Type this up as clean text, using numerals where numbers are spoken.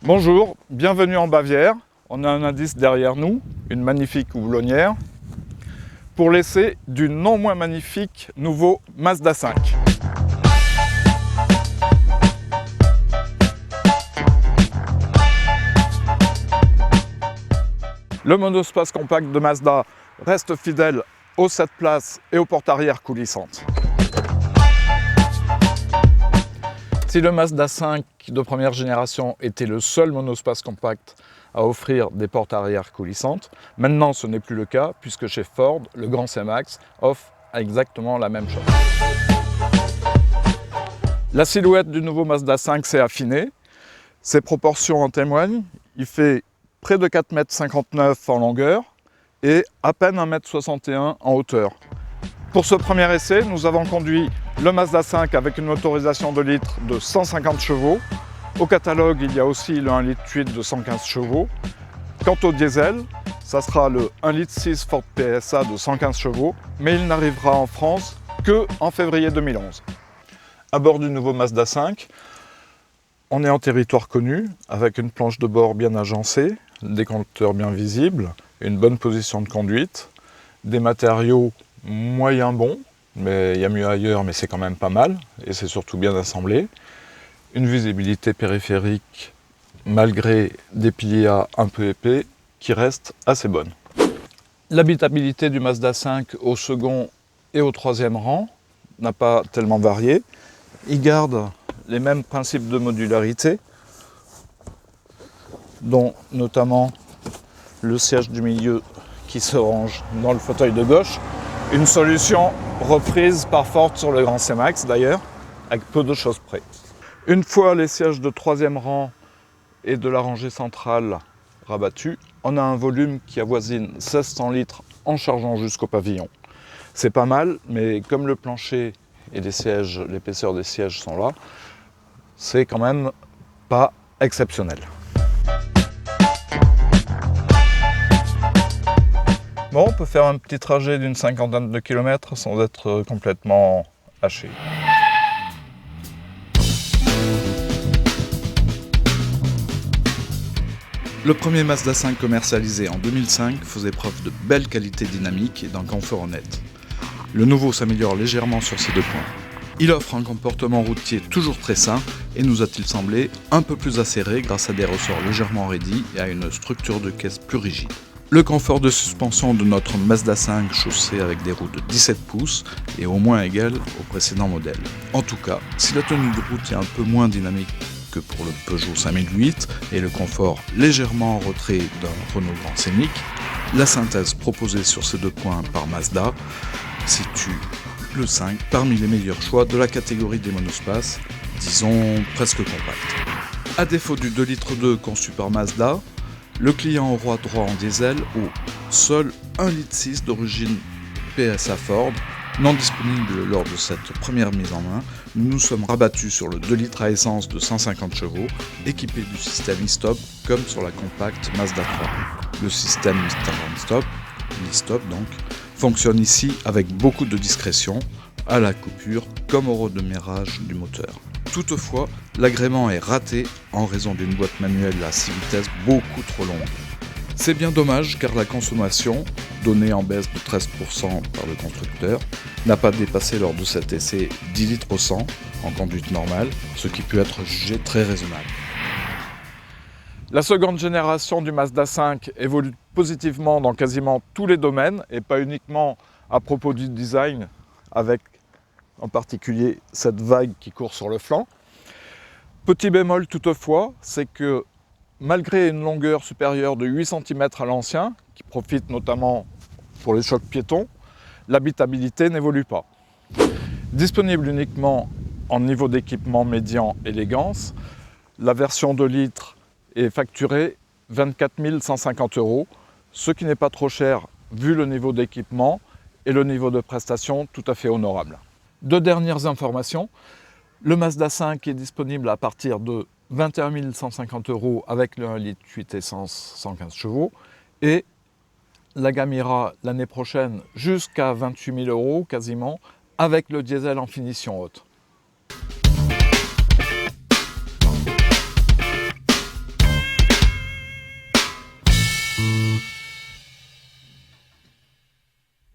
Bonjour, bienvenue en Bavière. On a un indice derrière nous, une magnifique houblonnière, pour l'essai du non moins magnifique nouveau Mazda 5. Le monospace compact de Mazda reste fidèle aux 7 places et aux portes arrière coulissantes. Si le Mazda 5 de première génération était le seul monospace compact à offrir des portes arrière coulissantes, maintenant ce n'est plus le cas puisque chez Ford, le Grand C-Max offre exactement la même chose. La silhouette du nouveau Mazda 5 s'est affinée, ses proportions en témoignent, il fait près de 4,59 m en longueur et à peine 1,61 m en hauteur. Pour ce premier essai, nous avons conduit le Mazda 5 avec une motorisation de litre de 150 chevaux. Au catalogue, il y a aussi le 1,8 litre de 115 chevaux. Quant au diesel, ça sera le 1,6 litre Ford PSA de 115 chevaux, mais il n'arrivera en France qu'en février 2011. À bord du nouveau Mazda 5, on est en territoire connu, avec une planche de bord bien agencée, des compteurs bien visibles, une bonne position de conduite, des matériaux moyen bons, mais il y a mieux ailleurs, mais c'est quand même pas mal, et c'est surtout bien assemblé. Une visibilité périphérique, malgré des piliers A un peu épais, qui reste assez bonne. L'habitabilité du Mazda 5 au second et au troisième rang n'a pas tellement varié. Il garde les mêmes principes de modularité, dont notamment le siège du milieu qui se range dans le fauteuil de gauche. Une solution reprise par Ford sur le Grand C-Max d'ailleurs, avec peu de choses près. Une fois les sièges de troisième rang et de la rangée centrale rabattus, on a un volume qui avoisine 1600 litres en chargeant jusqu'au pavillon. C'est pas mal, mais comme le plancher et les sièges, l'épaisseur des sièges sont là, c'est quand même pas exceptionnel. Bon, on peut faire un petit trajet d'une cinquantaine de kilomètres sans être complètement haché. Le premier Mazda 5 commercialisé en 2005 faisait preuve de belle qualité dynamique et d'un confort honnête. Le nouveau s'améliore légèrement sur ces deux points. Il offre un comportement routier toujours très sain et nous a-t-il semblé un peu plus acéré grâce à des ressorts légèrement raidis et à une structure de caisse plus rigide. Le confort de suspension de notre Mazda 5 chaussé avec des roues de 17 pouces est au moins égal au précédent modèle. En tout cas, si la tenue de route est un peu moins dynamique que pour le Peugeot 5008 et le confort légèrement en retrait d'un Renault Grand Scénic, la synthèse proposée sur ces deux points par Mazda situe le 5 parmi les meilleurs choix de la catégorie des monospaces, disons presque compact. À défaut du 2,2 litres conçu par Mazda, le client aura droit en diesel au seul 1,6 litre d'origine PSA Ford, non disponible lors de cette première mise en main. Nous nous sommes rabattus sur le 2 litres à essence de 150 chevaux, équipé du système e-stop comme sur la compacte Mazda 3. Le système start-stop, l'e-stop donc, fonctionne ici avec beaucoup de discrétion, à la coupure comme au redémarrage du moteur. Toutefois, l'agrément est raté en raison d'une boîte manuelle à 6 vitesses beaucoup trop longue. C'est bien dommage car la consommation, donnée en baisse de 13% par le constructeur, n'a pas dépassé lors de cet essai 10 litres au 100 en conduite normale, ce qui peut être jugé très raisonnable. La seconde génération du Mazda 5 évolue positivement dans quasiment tous les domaines et pas uniquement à propos du design, avec en particulier cette vague qui court sur le flanc. Petit bémol toutefois, c'est que malgré une longueur supérieure de 8 cm à l'ancien, qui profite notamment pour les chocs piétons, l'habitabilité n'évolue pas. Disponible uniquement en niveau d'équipement médian élégance, la version 2 litres est facturée 24 150 €, ce qui n'est pas trop cher vu le niveau d'équipement et le niveau de prestation tout à fait honorable. Deux dernières informations. Le Mazda 5 est disponible à partir de 21 150 € avec le 1,8 litre essence 115 chevaux. Et la gamme ira l'année prochaine jusqu'à 28 000 € quasiment avec le diesel en finition haute.